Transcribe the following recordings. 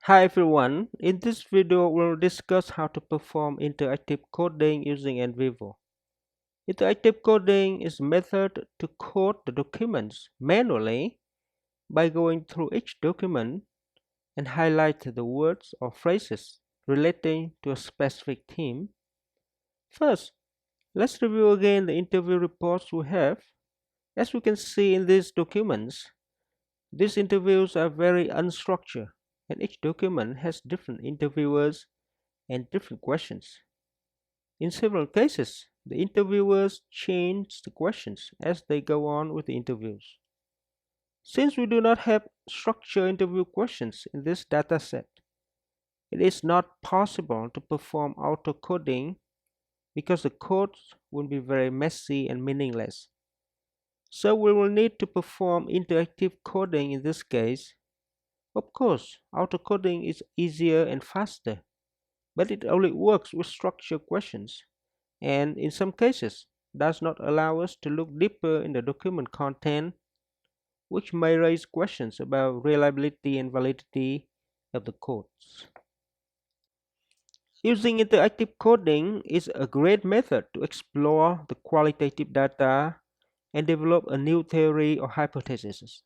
Hi everyone, in this video we'll discuss how to perform interactive coding using NVivo. Interactive coding is a method to code the documents manually by going through each document and highlight the words or phrases relating to a specific theme. First, let's review again the interview reports we have. As we can see in these documents, these interviews are very unstructured and each document has different interviewers and different questions. In several cases, the interviewers change the questions as they go on with the interviews. Since we do not have structured interview questions in this dataset, it is not possible to perform auto-coding because the codes will be very messy and meaningless. So we will need to perform interactive coding in this case. Of course, auto-coding is easier and faster, but it only works with structured questions, and in some cases does not allow us to look deeper in the document content, which may raise questions about reliability and validity of the codes. Using interactive coding is a great method to explore the qualitative data and develop a new theory or hypothesis.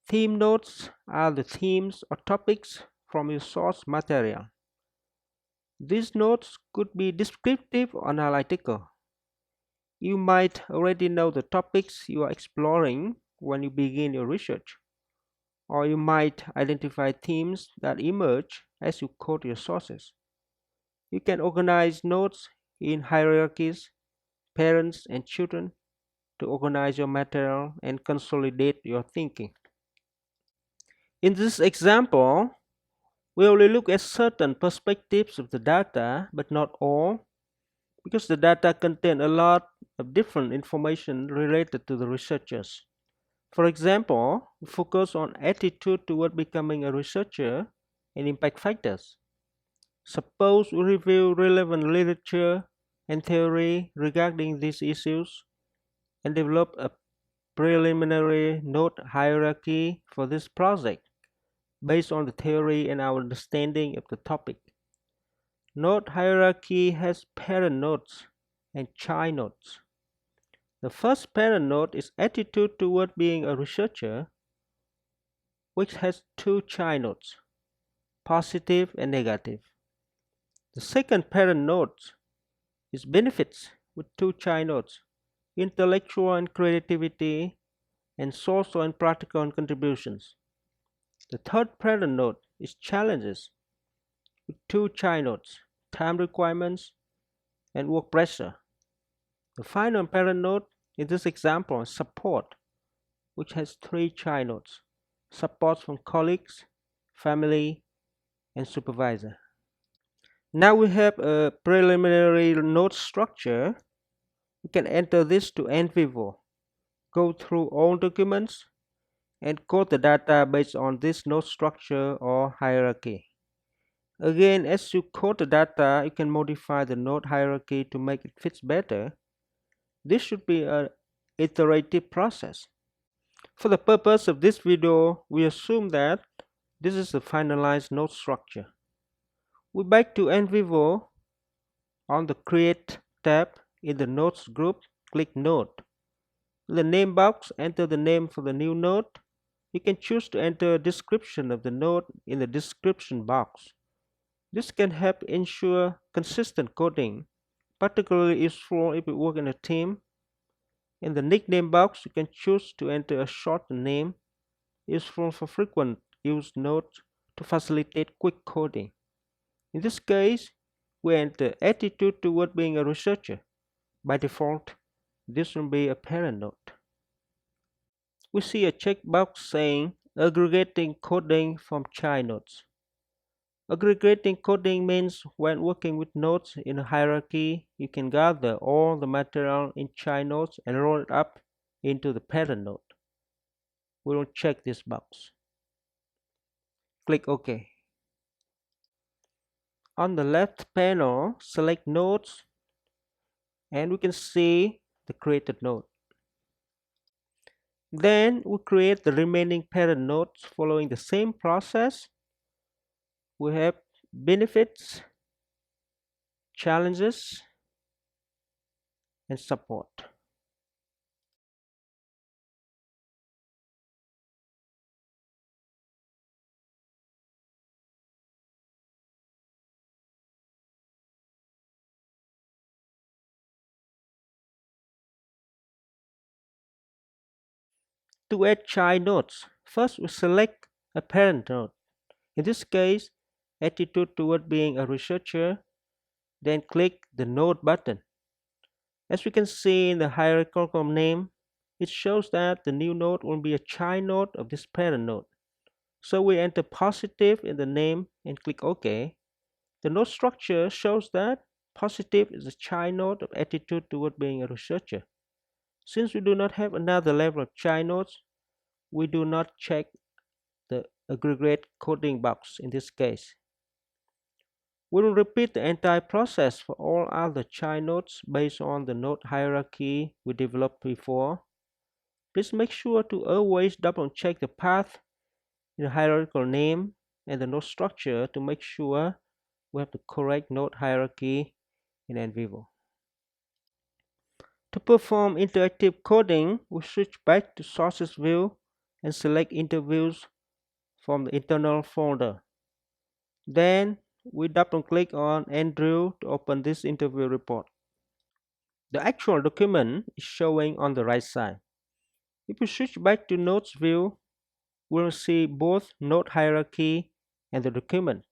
Theme notes are the themes or topics from your source material. These notes could be descriptive or analytical. You might already know the topics you are exploring when you begin your research, or you might identify themes that emerge as you code your sources. You can organize notes in hierarchies, parents and children, to organize your material and consolidate your thinking. In this example, we only look at certain perspectives of the data, but not all, because the data contain a lot of different information related to the researchers. For example, we focus on attitude toward becoming a researcher and impact factors. Suppose we review relevant literature and theory regarding these issues and develop a preliminary note hierarchy for this project based on the theory and our understanding of the topic. Note hierarchy has parent notes and child notes. The first parent note is attitude toward being a researcher, which has two child notes, positive and negative. The second parent note is benefits with two child notes, intellectual and creativity, and social and practical contributions. The third parent note is challenges with two child notes, time requirements and work pressure. The final parent note in this example is support, which has three child notes, support from colleagues, family, and supervisor. Now we have a preliminary note structure. We can enter this to NVivo, go through all documents, and code the data based on this note structure or hierarchy. Again, as you code the data, you can modify the node hierarchy to make it fit better. This should be an iterative process. For the purpose of this video, we assume that this is the finalized node structure. We back to NVivo. On the Create tab in the Nodes group, click Node. In the name box, enter the name for the new node. You can choose to enter a description of the node in the description box. This can help ensure consistent coding, particularly useful if you work in a team. In the nickname box, you can choose to enter a short name, useful for frequent use nodes to facilitate quick coding. In this case, we enter attitude toward being a researcher. By default, this will be a parent node. We see a checkbox saying Aggregating Coding from child nodes. Aggregating coding means when working with nodes in a hierarchy, you can gather all the material in child nodes and roll it up into the parent node. We will check this box. Click OK. On the left panel, select Nodes and we can see the created node. Then we create the remaining parent nodes following the same process. We have benefits, challenges, and support. To add child nodes, first we select a parent node. In this case, attitude toward being a researcher, then click the node button. As we can see in the hierarchical name, it shows that the new node will be a child node of this parent node. So we enter positive in the name and click OK. The node structure shows that positive is a child node of attitude toward being a researcher. Since we do not have another level of child nodes, we do not check the aggregate coding box in this case. We will repeat the entire process for all other child nodes based on the node hierarchy we developed before. Please make sure to always double check the path in the hierarchical name and the node structure to make sure we have the correct node hierarchy in NVivo. To perform interactive coding, we switch back to Sources view and select Interviews from the internal folder. Then we double click on Andrew to open this interview report. The actual document is showing on the right side. If we switch back to Notes view, we'll see both node hierarchy and the document.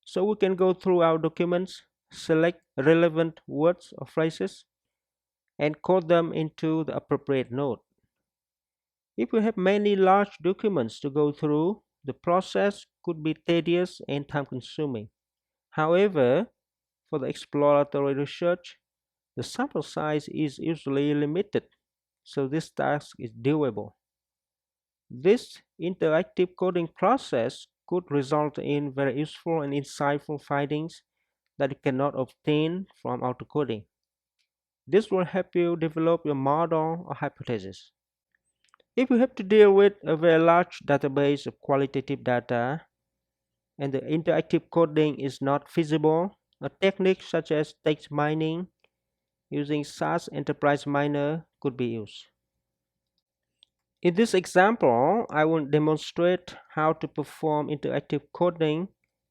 So we can go through our documents, select relevant words or phrases, and code them into the appropriate node. If we have many large documents to go through, the process could be tedious and time consuming. However, for the exploratory research, the sample size is usually limited, so this task is doable. This interactive coding process could result in very useful and insightful findings that you cannot obtain from autocoding. This will help you develop your model or hypothesis. If you have to deal with a very large database of qualitative data and the interactive coding is not feasible, a technique such as text mining using SAS Enterprise Miner could be used. In this example, I will demonstrate how to perform interactive coding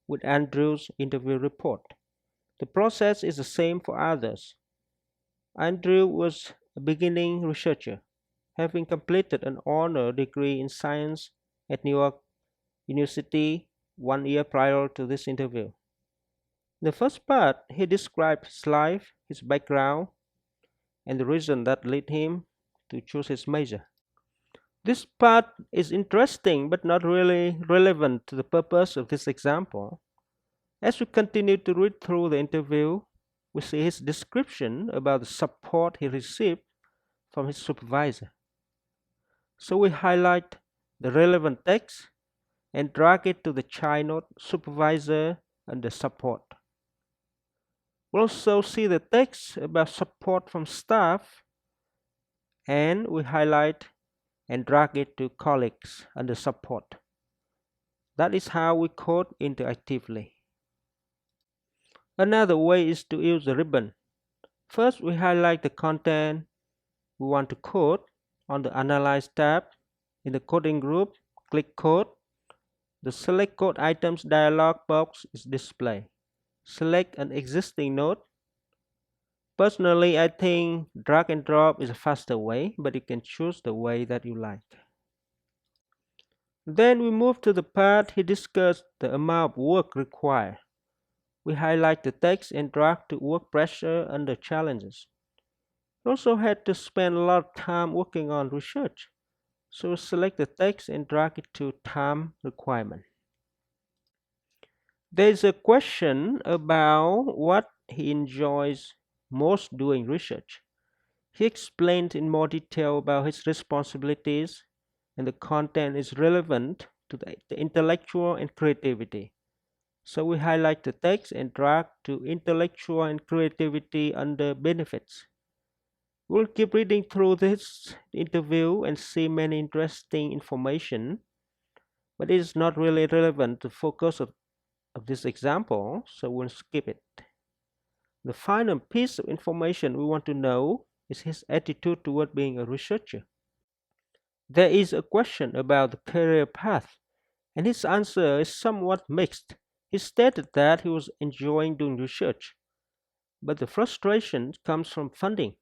with Andrew's interview report. The process is the same for others. Andrew was a beginning researcher, having completed an honor degree in science at New York University 1 year prior to this interview. In the first part, he described his life, his background, and the reason that led him to choose his major. This part is interesting but not really relevant to the purpose of this example. As we continue to read through the interview, we see his description about the support he received from his supervisor. So we highlight the relevant text and drag it to the child node supervisor under support. We'll also see the text about support from staff, and we highlight and drag it to colleagues under support. That is how we code interactively. Another way is to use the ribbon. First, we highlight the content we want to code on the Analyze tab. In the coding group, click Code. The Select Code Items dialog box is displayed. Select an existing node. Personally, I think drag and drop is a faster way, but you can choose the way that you like. Then we move to the part he discussed the amount of work required. We highlight the text and drag to work pressure under challenges. We also had to spend a lot of time working on research, so select the text and drag it to time requirement. There is a question about what he enjoys most doing research. He explained in more detail about his responsibilities, and the content is relevant to the intellectual and creativity. So we highlight the text and drag to intellectual and creativity under benefits. We'll keep reading through this interview and see many interesting information, but it is not really relevant to focus of of this example, so we'll skip it. The final piece of information we want to know is his attitude toward being a researcher. There is a question about the career path, and his answer is somewhat mixed. He stated that he was enjoying doing research, but the frustration comes from funding.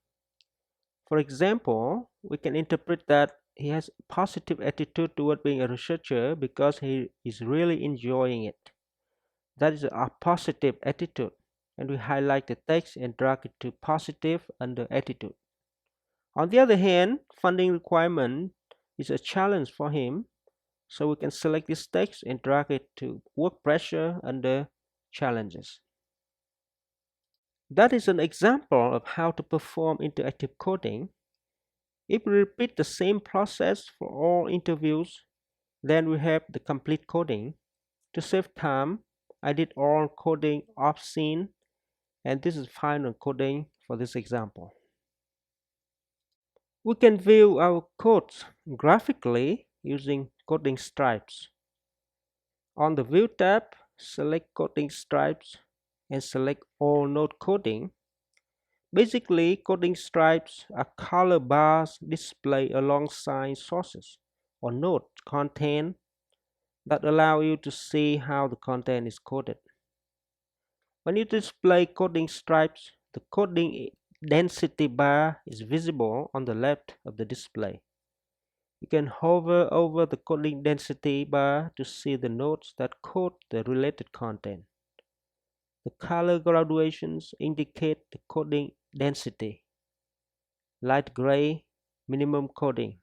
For example, we can interpret that he has a positive attitude toward being a researcher because he is really enjoying it. That is a positive attitude, and we highlight the text and drag it to positive under attitude. On the other hand, funding requirement is a challenge for him, so we can select this text and drag it to work pressure under challenges. That is an example of how to perform interactive coding. If we repeat the same process for all interviews, then we have the complete coding. To save time, I did all coding off scene, and this is final coding for this example. We can view our codes graphically using coding stripes. On the View tab, select Coding Stripes and select All Node Coding. Basically, coding stripes are color bars displayed alongside sources or node content that allow you to see how the content is coded. When you display coding stripes, the coding density bar is visible on the left of the display. You can hover over the coding density bar to see the nodes that code the related content. The color graduations indicate the coding density. Light gray, minimum coding,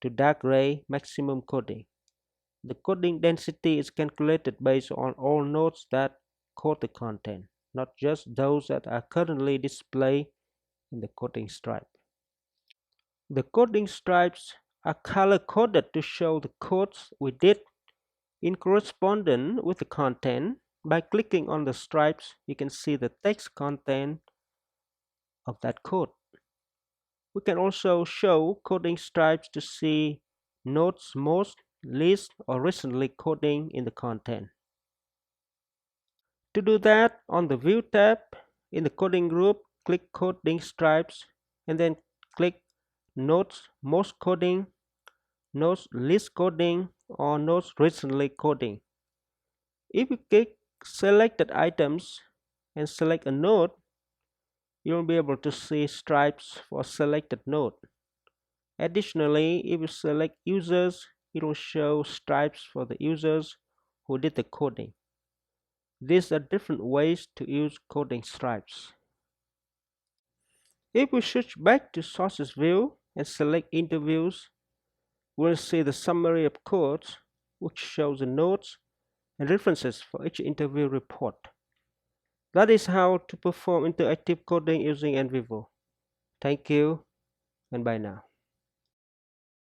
to dark gray, maximum coding. The coding density is calculated based on all nodes that code the content, not just those that are currently displayed in the coding stripe. The coding stripes are color coded to show the codes we did in correspondence with the content. By clicking on the stripes, you can see the text content of that code. We can also show coding stripes to see nodes most, least, or recently coding in the content. To do that, on the View tab in the coding group, click Coding Stripes and then click Nodes Most Coding, Nodes Least Coding, or Nodes Recently Coding. If you click selected items and select a node, you'll be able to see stripes for a selected node. Additionally, if you select users, it will show stripes for the users who did the coding. These are different ways to use coding stripes. If we switch back to Sources View and select Interviews, we'll see the summary of codes, which shows the notes and references for each interview report. That is how to perform interactive coding using NVivo. Thank you and bye now.